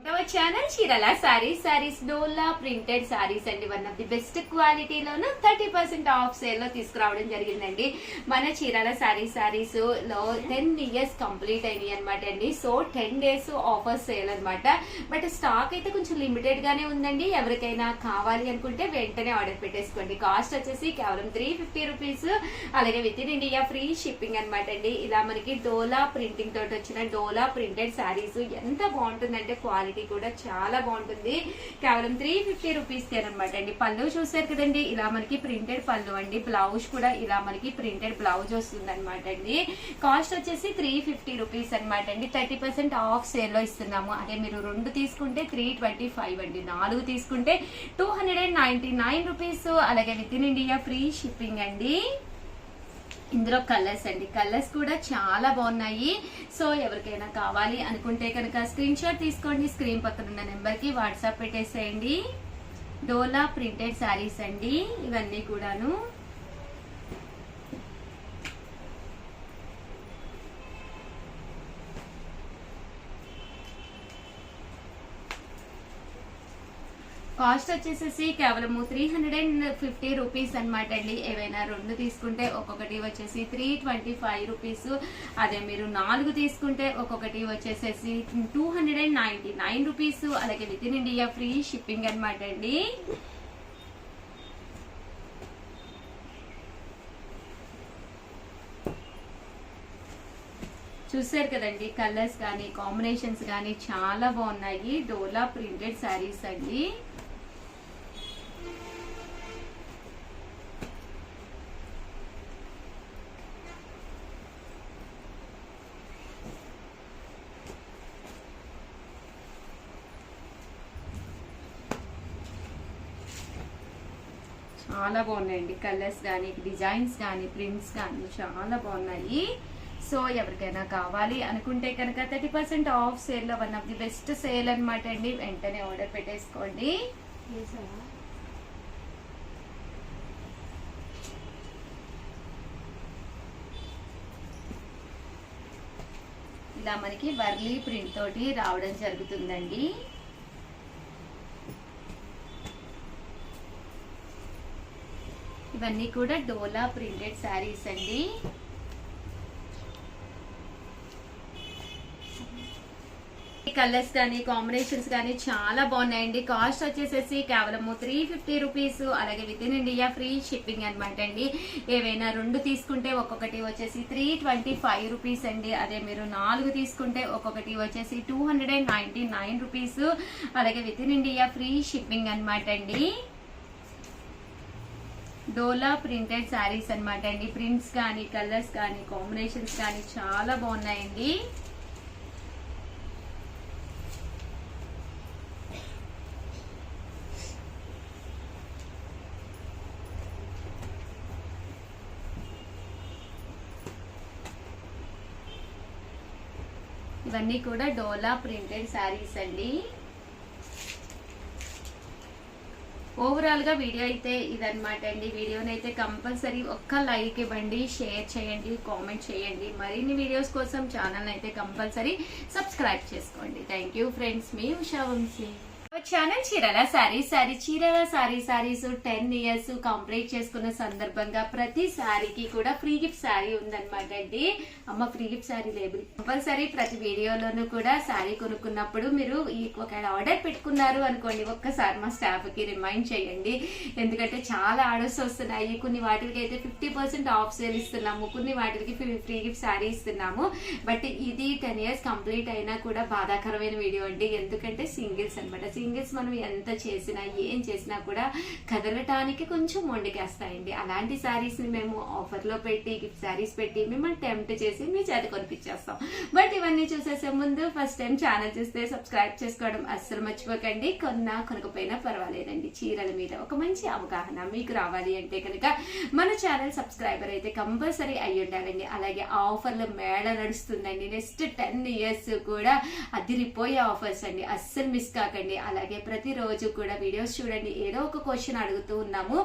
Our channel చీరల సారీస్ డోలా printed saris అండి. One of the best క్వాలిటీలోను 30% ఆఫ్ సేల్ లో తీసుకురావడం జరిగిందండి. మన చీరల సారీస్ లో 10 years కంప్లీట్ అయినాయి అనమాట అండి. సో 10 days ఆఫర్ సేల్ అనమాట. బట్ స్టాక్ అయితే కొంచెం లిమిటెడ్ గానే ఉందండి. ఎవరికైనా కావాలి అనుకుంటే వెంటనే ఆర్డర్ పెట్టేసుకోండి. కాస్ట్ వచ్చేసి కేవలం 350 రూపీస్. అలాగే with in India free shipping అనమాట అండి. ఇలా మనకి డోలా ప్రింటింగ్ తోటి వచ్చిన డోలా ప్రింటెడ్ సారీస్ ఎంత బాగుంటుందంటే క్వాలిటీ కూడా చాలా బాగుంటుంది. కేవలం 350 రూపీస్ అనమాట అండి. పళ్ళు చూసారు కదండి, ఇలా మనకి ప్రింటెడ్ పళ్ళు అండి. బ్లౌజ్ కూడా ఇలా మనకి ప్రింటెడ్ బ్లౌజ్ వస్తుంది అనమాట అండి. కాస్ట్ వచ్చేసి 350 రూపీస్ అనమాట అండి. 30% ఆఫ్ సేల్ లో ఇస్తున్నాము. అదే మీరు 2 తీసుకుంటే 325 అండి. 4 తీసుకుంటే 299 రూపీస్. అలాగే with in India free shipping అండి. ఇందులో కలర్స్ అండి, కలర్స్ కూడా చాలా బాగున్నాయి. సో ఎవరికైనా కావాలి అనుకుంటే కనుక స్క్రీన్ షాట్ తీసుకోండి. స్క్రీన్ పక్కన ఉన్న నెంబర్ కి వాట్సాప్ పెట్టేసేయండి. డోలా ప్రింటెడ్ శారీస్ అండి ఇవన్నీ కూడాను. కాస్ట్ వచ్చేసేసి కేవలం 350 రూపీస్ అనమాట అండి. ఏవైనా 2 తీసుకుంటే ఒక్కొక్కటి వచ్చేసి 325 రూపీస్. అదే మీరు 4 తీసుకుంటే ఒక్కొక్కటి వచ్చేసేసి 299 రూపీస్. అలాగే with in India free shipping అనమాట అండి. చూసారు కదండి, కలర్స్ కానీ కాంబినేషన్స్ కానీ చాలా బాగున్నాయి. డోలా ప్రింటెడ్ శారీస్ అండి. చాలా బాగున్నాయండి. కలర్స్ కానీ డిజైన్స్ కానీ ప్రింట్స్ కానీ చాలా బాగున్నాయి. సో ఎవరికైనా కావాలి అనుకుంటే కనుక 30% ఆఫ్ సేల్ లో one of the best sale అనమాట అండి. వెంటనే ఆర్డర్ పెట్టేసుకోండి. ఇలా మనకి వర్లీ ప్రింట్ తోటి రావడం జరుగుతుందండి. ఇవన్నీ కూడా డోలా ప్రింటెడ్ శారీస్ అండి. కలర్స్ కానీ కాంబినేషన్స్ కానీ చాలా బాగున్నాయండి. కాస్ట్ వచ్చేసేసి కేవలం 350 రూపీస్. అలాగే with in India free shipping అనమాట అండి. ఏవైనా 2 తీసుకుంటే ఒక్కొక్కటి వచ్చేసి 325 రూపీస్ అండి. అదే మీరు 4 తీసుకుంటే ఒక్కొక్కటి వచ్చేసి 299 రూపీస్. అలాగే with in India free shipping అనమాట అండి. డోలా ప్రింటెడ్ శారీస్ అనమాట అండి. ప్రింట్స్ కానీ కలర్స్ కానీ కాంబినేషన్స్ కానీ చాలా బాగున్నాయండి. ఇవన్నీ కూడా డోలా ప్రింటెడ్ శారీస్ అండి. ఓవరాల్ గా వీడియో అయితే ఇదనమాట అండి. వీడియోనైతే కంపల్సరీ ఒక్క లైక్ ఇవ్వండి, షేర్ చేయండి, కామెంట్ చేయండి. మరిన్ని వీడియోస్ కోసం ఛానల్ అయితే కంపల్సరీ సబ్స్క్రైబ్ చేసుకోండి. థ్యాంక్ యూ ఫ్రెండ్స్, మీ ఉషా వంశీ. ఛానల్ చీరల చీరల సారీస్ 10 years కంప్లీట్ చేసుకున్న సందర్భంగా ప్రతి శారీకి కూడా ఫ్రీ గిఫ్ట్ శారీ ఉందన్నమాట అండి. అమ్మ ఫ్రీ గిఫ్ట్ శారీ లేదు, కంపల్సరీ ప్రతి వీడియోలోనూ కూడా శారీ కొనుక్కున్నప్పుడు మీరు ఒకవేళ ఆర్డర్ పెట్టుకున్నారు అనుకోండి, ఒక్కసారి మా స్టాఫ్ కి రిమైండ్ చేయండి. ఎందుకంటే చాలా ఆర్డర్స్ వస్తున్నాయి. కొన్ని వాటికి అయితే 50% ఆఫ్ సేల్ ఇస్తున్నాము, కొన్ని వాటికి ఫ్రీ గిఫ్ట్ శారీ ఇస్తున్నాము. బట్ ఇది 10 years కంప్లీట్ అయినా కూడా బాధాకరమైన వీడియో అండి. ఎందుకంటే సింగిల్స్ అనమాట. సింగిల్స్ మనం ఎంత చేసినా ఏం చేసినా కూడా కదలటానికి కొంచెం మొండికేస్తాయండి. అలాంటి శారీస్ ని మేము ఆఫర్ లో పెట్టి గిఫ్ట్ శారీస్ పెట్టి మిమ్మల్ని టెంప్ట్ చేసి మీ చేత కొనిపించేస్తాం. బట్ ఇవన్నీ చూసేసే ముందు ఫస్ట్ టైం ఛానల్ చూస్తే సబ్స్క్రైబ్ చేసుకోవడం అస్సలు మర్చిపోకండి. కొనకపోయినా పర్వాలేదండి. చీరల మీద ఒక మంచి అవగాహన మీకు రావాలి అంటే కనుక మన ఛానల్ సబ్స్క్రైబర్ అయితే కంపల్సరీ అయ్యి ఉండాలండి. అలాగే ఆఫర్లు మేళ నడుస్తుందండి. నెక్స్ట్ 10 years కూడా అదిరిపోయే ఆఫర్స్ అండి. అస్సలు మిస్ కాకండి. అలాగే ప్రతిరోజు కూడా వీడియోస్ చూడండి, ఏదో ఒక క్వశ్చన్ అడుగుతూ ఉన్నాము,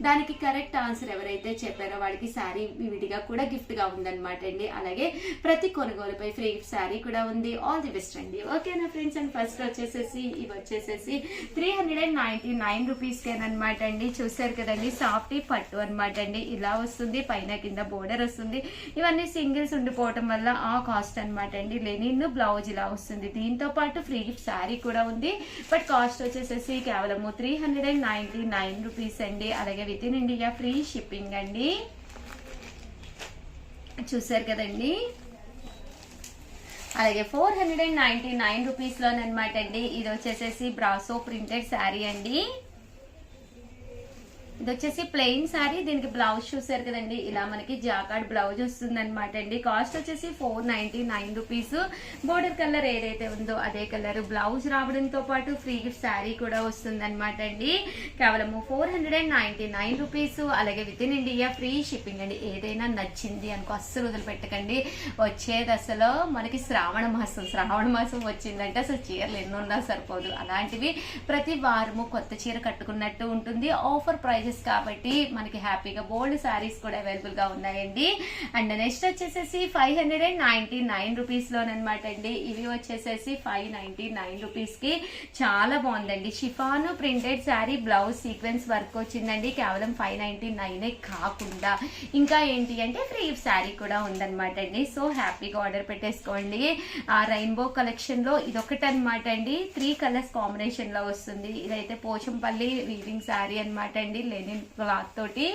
దానికి కరెక్ట్ ఆన్సర్ ఎవరైతే చెప్పారో వాళ్ళకి శారీ విడిగా కూడా గిఫ్ట్ గా ఉందన్నమాట అండి. అలాగే ప్రతి కొనుగోలుపై ఫ్రీ గిఫ్ట్ శారీ కూడా ఉంది. ఆల్ ది బెస్ట్ అండి. ఓకేనా ఫ్రెండ్స్, అండ్ ఫస్ట్ వచ్చేసేసి ఇవి వచ్చేసేసి 399 రూపీస్ కేనమాట అండి. చూసారు కదండి, సాఫ్టీ పట్టు అనమాట అండి. ఇలా వస్తుంది, పైన కింద బోర్డర్ వస్తుంది. ఇవన్నీ సింగిల్స్ ఉండిపోవటం వల్ల ఆ కాస్ట్ అనమాట అండి. లెనిన్ బ్లౌజ్ ఇలా వస్తుంది, దీంతో పాటు ఫ్రీ గిఫ్ట్ శారీ కూడా ఉంది. బట్ కాస్ట్ వచ్చేసేసి కేవలము 399 రూపీస్ అండి. అలాగే with in India free shipping అండి. చూసారు కదండి, అలాగే 499 రూపీస్ లోనమాట అండి. ఇది వచ్చేసేసి బ్రాసో ప్రింటెడ్ శారీ అండి. ఇది వచ్చేసి ప్లెయిన్ శారీ, దీనికి బ్లౌజ్ చూసారు కదండి, ఇలా మనకి జాకార్డ్ బ్లౌజ్ వస్తుంది అనమాట అండి. కాస్ట్ వచ్చేసి 499 రూపీస్. బోర్డర్ కలర్ ఏదైతే ఉందో అదే కలర్ బ్లౌజ్ రావడంతో పాటు ఫ్రీ గిఫ్ట్ శారీ కూడా వస్తుంది అనమాట అండి. కేవలము 499 రూపీస్. అలాగే with in India free shipping అండి. ఏదైనా నచ్చింది అనుకో అస్సలు వదిలిపెట్టకండి. వచ్చేది అసలు మనకి శ్రావణ మాసం వచ్చిందంటే అసలు చీరలు ఎన్నున్నా సరిపోదు. అలాంటివి ప్రతి వారము కొత్త చీర కట్టుకున్నట్టు ఉంటుంది. ఆఫర్ ప్రైజెస్ కాబట్టి మనకి హ్యాపీగా బోల్డ్ శారీస్ కూడా అవైలబుల్ గా ఉన్నాయండి. అండ్ నెక్స్ట్ వచ్చేసేసి 599 రూపీస్ లోనమాట అండి. ఇవి వచ్చేసేసి 599 రూపీస్ కి చాలా బాగుందండి. Chiffon printed sari, blouse sequence work వచ్చిందండి. కేవలం 599 కాకుండా ఇంకా ఏంటి అంటే ఫ్రీ శారీ కూడా ఉందన్నమాట అండి. సో హ్యాపీగా ఆర్డర్ పెట్టేసుకోండి. ఆ రెయిన్బో కలెక్షన్ లో ఇదొకటి అనమాట అండి. 3 కలర్స్ కాంబినేషన్ లో వస్తుంది. ఇదైతే పోచంపల్లి వీవింగ్ శారీ అనమాట అండి. లెనిన్ క్లాత్ తోటి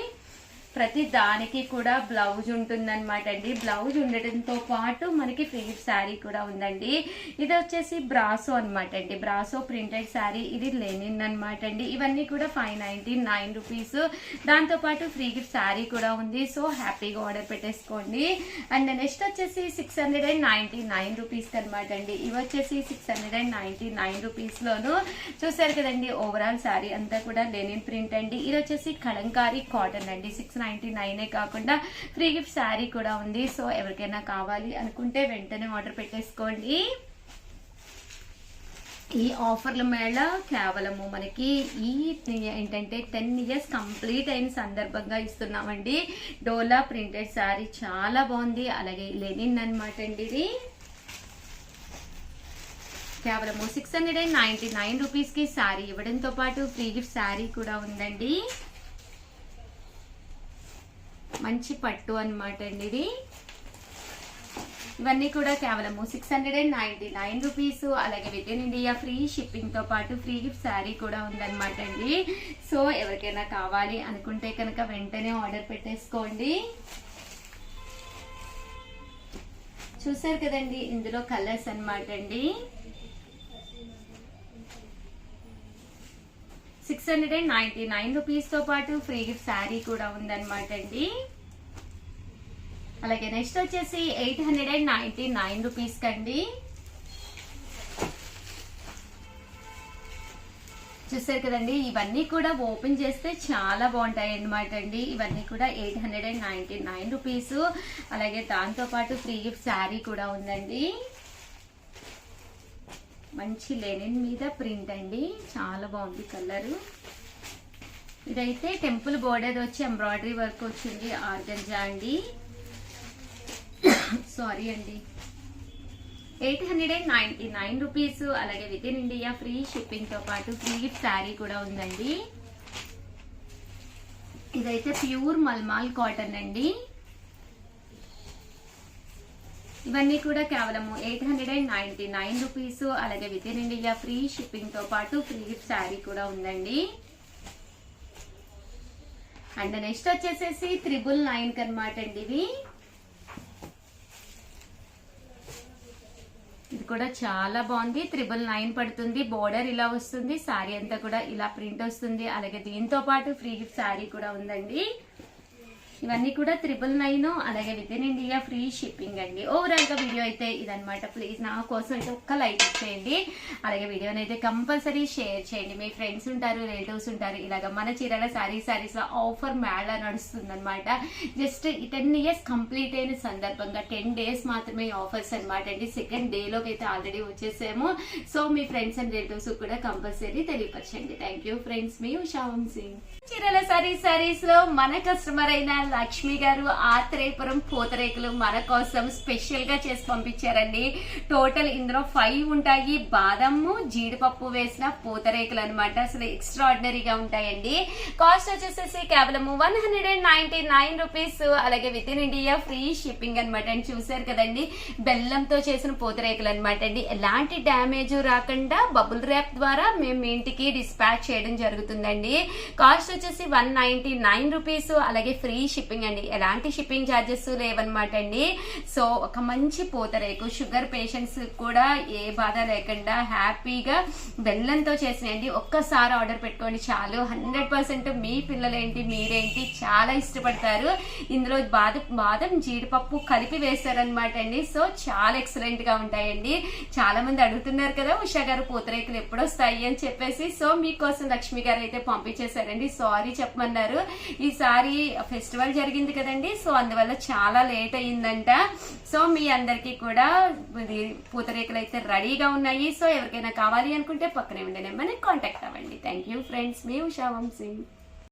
ప్రతి దానికి కూడా బ్లౌజ్ ఉంటుందన్నమాట అండి. బ్లౌజ్ ఉండటంతో పాటు మనకి ఫ్రీ శారీ కూడా ఉందండి. ఇది వచ్చేసి బ్రాసో అనమాట అండి. బ్రాసో ప్రింటెడ్ శారీ, ఇది లెనిన్ అనమాట అండి. ఇవన్నీ కూడా 599 రూపీస్. దాంతో పాటు ఫ్రీ గిఫ్ట్ శారీ కూడా ఉంది. సో హ్యాపీగా ఆర్డర్ పెట్టేసుకోండి. అండ్ నెక్స్ట్ వచ్చేసి 699 రూపీస్ అనమాట అండి. ఇవి వచ్చేసి 699 రూపీస్ లోను చూసారు కదండి. ఓవరాల్ శారీ అంతా కూడా లెనిన్ ప్రింట్ అండి. ఇది వచ్చేసి కలంకారీ కాటన్ అండి. 699 కాకుండా ఫ్రీ గిఫ్ట్ శారీ కూడా ఉంది. సో ఎవరికైనా కావాలి అనుకుంటే వెంటనే ఆర్డర్ పెట్టేసుకోండి. ఈ ఆఫర్ల మేళ కేవలము మనకి ఈ ఏంటంటే 10 ఇయర్స్ కంప్లీట్ అయిన సందర్భంగా ఇస్తున్నామండి. డోలా ప్రింటెడ్ శారీ చాలా బాగుంది. అలాగే లెనిన్ అనమాట అండి. ఇది కేవలము 699 రూపీస్ కి శారీ ఇవ్వడంతో పాటు ఫ్రీ గిఫ్ట్ శారీ కూడా ఉందండి. మంచి పట్టు అనమాట అండి. ఇది ఇవన్నీ కూడా కేవలము 699 రూపీస్. అలాగే with in India free shipping తో పాటు ఫ్రీ గిఫ్ట్ శారీ కూడా ఉందన్నమాట అండి. సో ఎవరికైనా కావాలి అనుకుంటే కనుక వెంటనే ఆర్డర్ పెట్టేసుకోండి. చూసారు కదండి, ఇందులో కలర్స్ అనమాట అండి. 699 రూపీస్ తో పాటు ఫ్రీ గిఫ్ట్ శారీ కూడా ఉందన్నమాట అండి. అలాగే నెక్స్ట్ వచ్చేసి 899 రూపీస్ కండి. చూసారు కదండి, ఇవన్నీ కూడా ఓపెన్ చేస్తే చాలా బాగుంటాయి అన్నమాట అండి. ఇవన్నీ కూడా 899 రూపీస్. అలాగే దాంతో పాటు ఫ్రీ గిఫ్ట్ శారీ కూడా ఉందండి. మంచి లెనిన్ మీద ప్రింట్ అండి, చాలా బాగుంది కలర్. ఇదైతే టెంపుల్ బోర్డర్ వచ్చి ఎంబ్రాయిడరీ వర్క్ వచ్చింది, ఆర్గంజా అండి. సారీ అండి, 899 రూపీస్. అలాగే with in India free shipping తో పాటు ఫ్రీ గిఫ్ట్ శారీ కూడా ఉందండి. ఇదైతే ప్యూర్ మల్మాల్ కాటన్ అండి. ఇవన్నీ కూడా కేవలము 899 రూపీస్. అలాగే with in India free shipping తో పాటు ఫ్రీ గిఫ్ట్ శారీ కూడా ఉందండి. అండ్ నెక్స్ట్ వచ్చేసేసి 999 అనమాట అండి. ఇది కూడా చాలా బాగుంది. 999 పడుతుంది. బోర్డర్ ఇలా వస్తుంది, శారీ అంతా కూడా ఇలా ప్రింట్ వస్తుంది. అలాగే దీంతో పాటు ఫ్రీ గిఫ్ట్ శారీ కూడా ఉందండి. ఇవన్నీ కూడా 999, అలాగే with in India free shipping అండి. ఓవరాల్ గా వీడియో అయితే ఇదనమాట. ప్లీజ్ నా కోసం అయితే ఒక్క లైక్ ఇచ్చేయండి, అలాగే వీడియోని అయితే కంపల్సరీ షేర్ చేయండి. మీ ఫ్రెండ్స్ ఉంటారు, రిలేటివ్స్ ఉంటారు. ఇలాగ మన చీరాల సారీస్ లో ఆఫర్ మేళా నడుస్తుంది అనమాట. జస్ట్ 10 ఇయర్స్ కంప్లీట్ అయిన సందర్భంగా 10 డేస్ మాత్రమే ఆఫర్స్ అనమాట అండి. సెకండ్ డే లోకి అయితే ఆల్రెడీ వచ్చేసాము. So me friends and relatives కూడా కంపల్సరీ తెలియపరచండి. థ్యాంక్ యూ ఫ్రెండ్స్, మీ ఉషా వంశీ. చీరాల సారీస్ లో మన కస్టమర్ అయిన లక్ష్మి గారు ఆత్రేయపురం పూతరేకులు మన కోసం స్పెషల్ గా చేసి పంపించారండి. టోటల్ ఇందులో 5 ఉంటాయి. బాదము, జీడిపప్పు వేసిన పూతరేకులు అనమాట. అసలు ఎక్స్ట్రాడినరీగా ఉంటాయండి. కాస్ట్ వచ్చేసేసి కేవలం 199 రూపీస్, అలాగే with in India free shipping అనమాట అండి. చూసారు కదండి, బెల్లంతో చేసిన పూతరేకులు అనమాట అండి. ఎలాంటి డ్యామేజ్ రాకుండా బబుల్ ర్యాప్ ద్వారా మేము మీ ఇంటికి డిస్పాచ్ చేయడం జరుగుతుందండి. కాస్ట్ వచ్చేసి 199 రూపీస్, అలాగే ఫ్రీ షిప్పింగ్ అండి. ఎలాంటి షిప్పింగ్ ఛార్జెస్ లేవన్నమాట అండి. సో ఒక మంచి పూతరేకు షుగర్ పేషెంట్స్ కూడా ఏ బాధ లేకుండా హ్యాపీగా బెల్లంతో చేసినండి. ఒక్కసారి ఆర్డర్ పెట్టుకోండి చాలు. 100% మీ పిల్లలేంటి మీరేంటి చాలా ఇష్టపడతారు. ఇందులో బాదం జీడిపప్పు కలిపి వేస్తారనమాట అండి. సో చాలా ఎక్సలెంట్ గా ఉంటాయండి. చాలా మంది అడుగుతున్నారు కదా ఉషా గారు పూతరేకులు ఎప్పుడు వస్తాయి అని చెప్పేసి. సో మీకోసం లక్ష్మి గారు అయితే పంపించేశారండి. సారీ చెప్పమన్నారు. ఈసారి ఫెస్టివల్ జరిగింది కదండి, సో అందువల్ల చాలా లేట్ అయ్యిందంట. సో మీ అందరికీ కూడా పూతరేకులు అయితే రెడీగా ఉన్నాయి. సో ఎవరికైనా కావాలి అనుకుంటే పక్కనే ఉండే నెంబర్ని కాంటాక్ట్ అవ్వండి. థ్యాంక్ యూ ఫ్రెండ్స్, మీ ఉషా వంశీ.